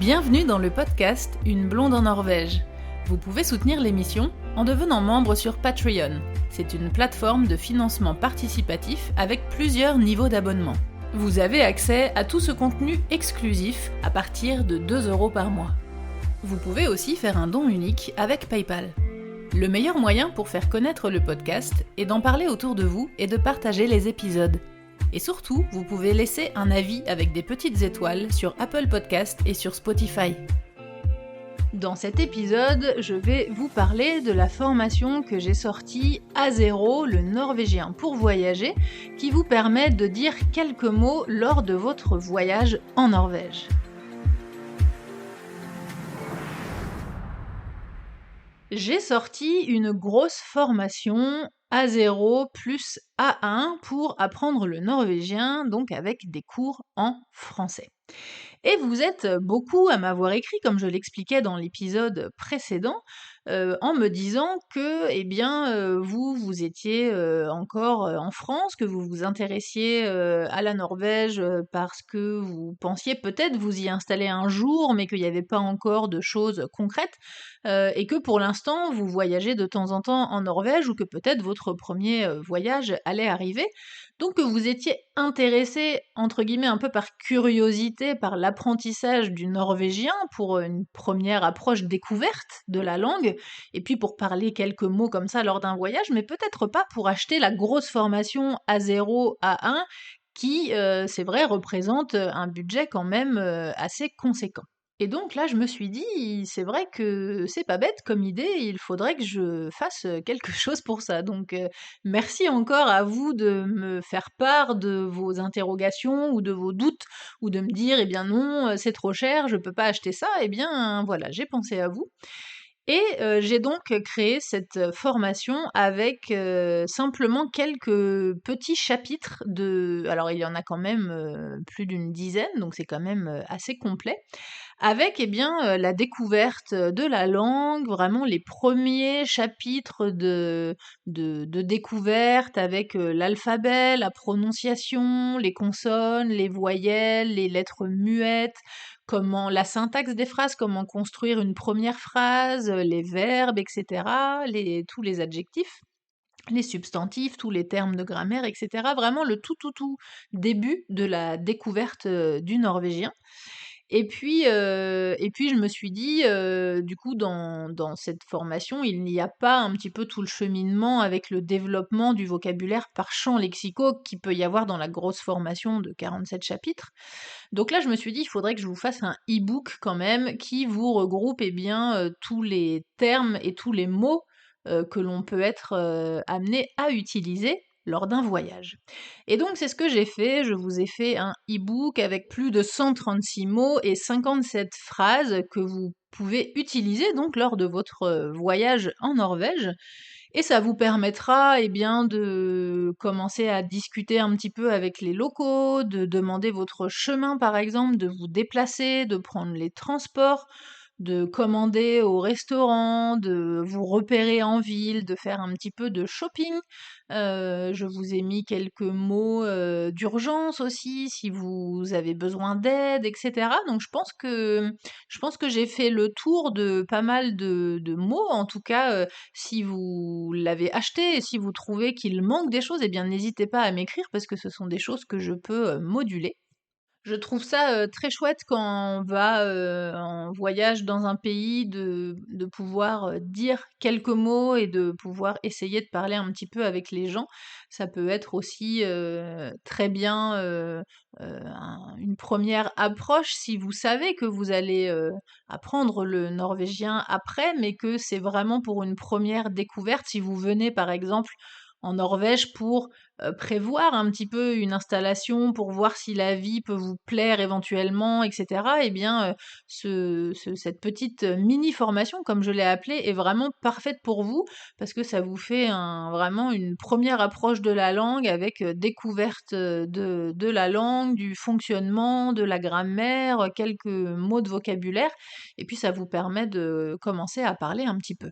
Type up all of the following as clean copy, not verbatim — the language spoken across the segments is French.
Bienvenue dans le podcast Une blonde en Norvège. Vous pouvez soutenir l'émission en devenant membre sur Patreon. C'est une plateforme de financement participatif avec plusieurs niveaux d'abonnement. Vous avez accès à tout ce contenu exclusif à partir de 2 € par mois. Vous pouvez aussi faire un don unique avec PayPal. Le meilleur moyen pour faire connaître le podcast est d'en parler autour de vous et de partager les épisodes. Et surtout, vous pouvez laisser un avis avec des petites étoiles sur Apple Podcast et sur Spotify. Dans cet épisode, je vais vous parler de la formation que j'ai sortie A0, le norvégien pour voyager, qui vous permet de dire quelques mots lors de votre voyage en Norvège. J'ai sorti une grosse formation A0 plus A1 pour apprendre le norvégien, donc avec des cours en français. Et vous êtes beaucoup à m'avoir écrit, comme je l'expliquais dans l'épisode précédent, en me disant que, vous étiez encore en France, que vous vous intéressiez à la Norvège parce que vous pensiez peut-être vous y installer un jour, mais qu'il n'y avait pas encore de choses concrètes, et que pour l'instant vous voyagez de temps en temps en Norvège, ou que peut-être votre premier voyage allait arriver. Donc que vous étiez intéressé, entre guillemets, un peu par curiosité, par l'apprentissage du norvégien pour une première approche découverte de la langue, et puis pour parler quelques mots comme ça lors d'un voyage, mais peut-être pas pour acheter la grosse formation A0, A1, qui, c'est vrai, représente un budget quand même assez conséquent. Et donc là, je me suis dit, c'est vrai que c'est pas bête comme idée, il faudrait que je fasse quelque chose pour ça. Donc merci encore à vous de me faire part de vos interrogations ou de vos doutes, ou de me dire, eh bien non, c'est trop cher, je peux pas acheter ça. Eh bien voilà, j'ai pensé à vous. Et j'ai donc créé cette formation avec simplement quelques petits chapitres de, alors il y en a quand même plus d'une dizaine, donc c'est quand même assez complet, avec la découverte de la langue, vraiment les premiers chapitres de découverte avec l'alphabet, la prononciation, les consonnes, les voyelles, les lettres muettes, comment la syntaxe des phrases, comment construire une première phrase, les verbes, etc., tous les adjectifs, les substantifs, tous les termes de grammaire, etc. Vraiment le tout début de la découverte du norvégien. Et puis je me suis dit, du coup dans cette formation, il n'y a pas un petit peu tout le cheminement avec le développement du vocabulaire par champs lexicaux qu'il peut y avoir dans la grosse formation de 47 chapitres. Donc là, je me suis dit: «Il faudrait que je vous fasse un e-book quand même qui vous regroupe, tous les termes et tous les mots, que l'on peut être, amené à utiliser lors d'un voyage». Et donc c'est ce que j'ai fait, je vous ai fait un e-book avec plus de 136 mots et 57 phrases que vous pouvez utiliser donc lors de votre voyage en Norvège, et ça vous permettra, de commencer à discuter un petit peu avec les locaux, de demander votre chemin par exemple, de vous déplacer, de prendre les transports, de commander au restaurant, de vous repérer en ville, de faire un petit peu de shopping. Je vous ai mis quelques mots, d'urgence aussi, si vous avez besoin d'aide, et cetera. Donc je pense que j'ai fait le tour de pas mal de mots. En tout cas, si vous l'avez acheté et si vous trouvez qu'il manque des choses, eh bien n'hésitez pas à m'écrire parce que ce sont des choses que je peux, moduler. Je trouve ça, très chouette quand on va, en voyage dans un pays de pouvoir, dire quelques mots et de pouvoir essayer de parler un petit peu avec les gens. Ça peut être aussi, très bien, une première approche si vous savez que vous allez, apprendre le norvégien après, mais que c'est vraiment pour une première découverte. Si vous venez par exemple en Norvège pour prévoir un petit peu une installation, pour voir si la vie peut vous plaire éventuellement, et cetera, cette petite mini formation, comme je l'ai appelée, est vraiment parfaite pour vous, parce que ça vous fait vraiment une première approche de la langue avec découverte de la langue, du fonctionnement, de la grammaire, quelques mots de vocabulaire, et puis ça vous permet de commencer à parler un petit peu.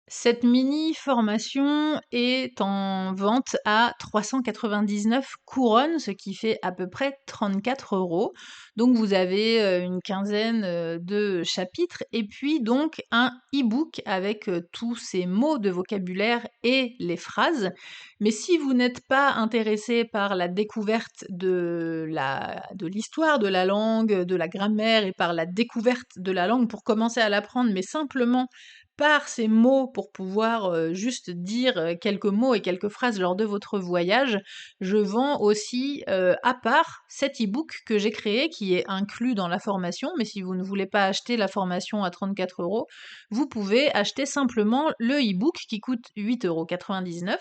Cette mini formation est en vente à 399 couronnes, ce qui fait à peu près 34 €. Donc vous avez, une quinzaine, de chapitres et puis donc un e-book avec, tous ces mots de vocabulaire et les phrases. Mais si vous n'êtes pas intéressé par la découverte de l'histoire de la langue, de la grammaire et par la découverte de la langue pour commencer à l'apprendre, mais simplement par ces mots pour pouvoir, juste dire, quelques mots et quelques phrases lors de votre voyage, je vends aussi, à part cet e-book que j'ai créé, qui est inclus dans la formation, mais si vous ne voulez pas acheter la formation à 34 €, vous pouvez acheter simplement le e-book qui coûte 8,99 €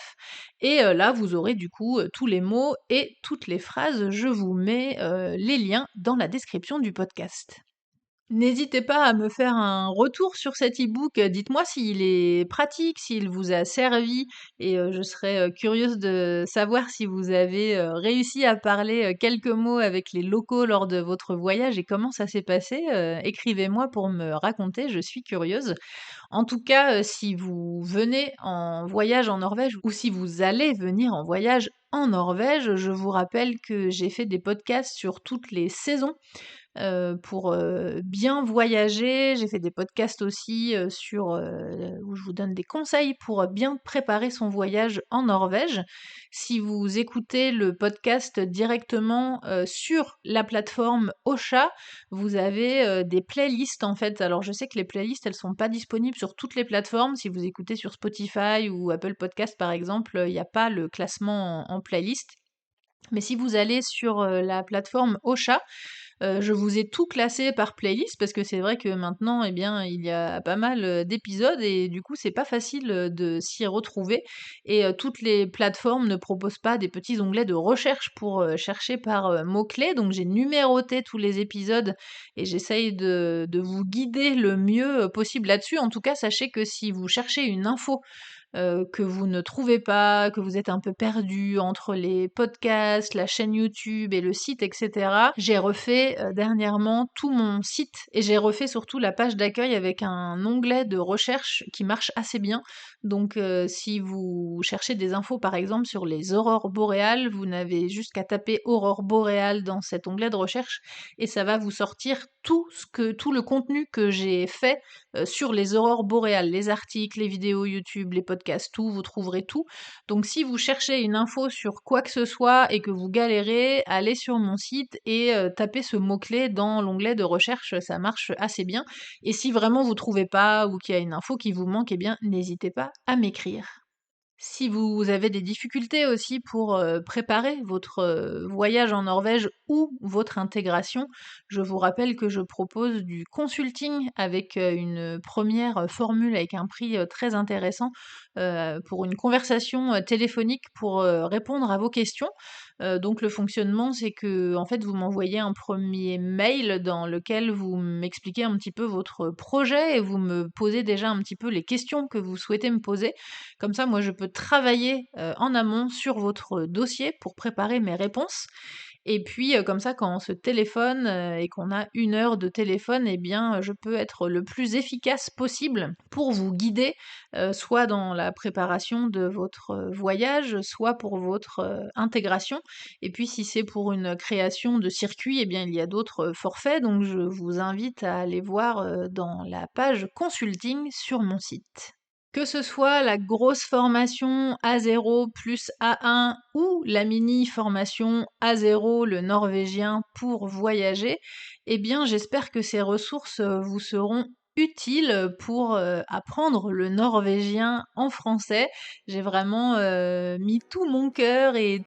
et là, vous aurez du coup, tous les mots et toutes les phrases. Je vous mets, les liens dans la description du podcast. N'hésitez pas à me faire un retour sur cet e-book, dites-moi s'il est pratique, s'il vous a servi et je serais, curieuse de savoir si vous avez, réussi à parler, quelques mots avec les locaux lors de votre voyage et comment ça s'est passé, écrivez-moi pour me raconter, je suis curieuse. En tout cas, si vous venez en voyage en Norvège ou si vous allez venir en voyage en Norvège, je vous rappelle que j'ai fait des podcasts sur toutes les saisons pour, bien voyager. J'ai fait des podcasts aussi, où je vous donne des conseils pour, bien préparer son voyage en Norvège. Si vous écoutez le podcast directement, sur la plateforme Ocha, vous avez, des playlists en fait. Alors je sais que les playlists, elles sont pas disponibles sur toutes les plateformes. Si vous écoutez sur Spotify ou Apple Podcast par exemple, il y a pas le classement en playlist. Mais si vous allez sur, la plateforme Ocha, je vous ai tout classé par playlist parce que c'est vrai que maintenant, eh bien, il y a pas mal, d'épisodes et du coup, c'est pas facile, de s'y retrouver et toutes les plateformes ne proposent pas des petits onglets de recherche pour, chercher par, mots-clés. Donc j'ai numéroté tous les épisodes et j'essaye de vous guider le mieux, possible là-dessus. En tout cas, sachez que si vous cherchez une info que vous ne trouvez pas, que vous êtes un peu perdu entre les podcasts, la chaîne YouTube et le site, etc. J'ai refait dernièrement tout mon site et j'ai refait surtout la page d'accueil avec un onglet de recherche qui marche assez bien. Donc si vous cherchez des infos par exemple sur les aurores boréales, vous n'avez juste qu'à taper aurore boréale dans cet onglet de recherche et ça va vous sortir tout le contenu que j'ai fait sur les aurores boréales, les articles, les vidéos YouTube, les podcasts, tout, vous trouverez tout. Donc si vous cherchez une info sur quoi que ce soit et que vous galérez, allez sur mon site et tapez ce mot-clé dans l'onglet de recherche, ça marche assez bien. Et si vraiment vous trouvez pas ou qu'il y a une info qui vous manque, eh bien n'hésitez pas à m'écrire. Si vous avez des difficultés aussi pour, préparer votre, voyage en Norvège ou votre intégration, je vous rappelle que je propose du consulting avec, une première formule avec un prix, très intéressant, pour une conversation, téléphonique pour, répondre à vos questions. Donc le fonctionnement, c'est que en fait, vous m'envoyez un premier mail dans lequel vous m'expliquez un petit peu votre projet et vous me posez déjà un petit peu les questions que vous souhaitez me poser. Comme ça, moi, je peux travailler, en amont sur votre dossier pour préparer mes réponses et puis, comme ça, quand on se téléphone, et qu'on a 1 heure de téléphone et bien, je peux être le plus efficace possible pour vous guider, soit dans la préparation de votre, voyage, soit pour votre, intégration et puis si c'est pour une création de circuit et bien, il y a d'autres, forfaits donc je vous invite à aller voir, dans la page consulting sur mon site. Que ce soit la grosse formation A0 plus A1 ou la mini formation A0, le norvégien pour voyager, eh bien j'espère que ces ressources vous seront utiles pour apprendre le norvégien en français. J'ai vraiment mis tout mon cœur et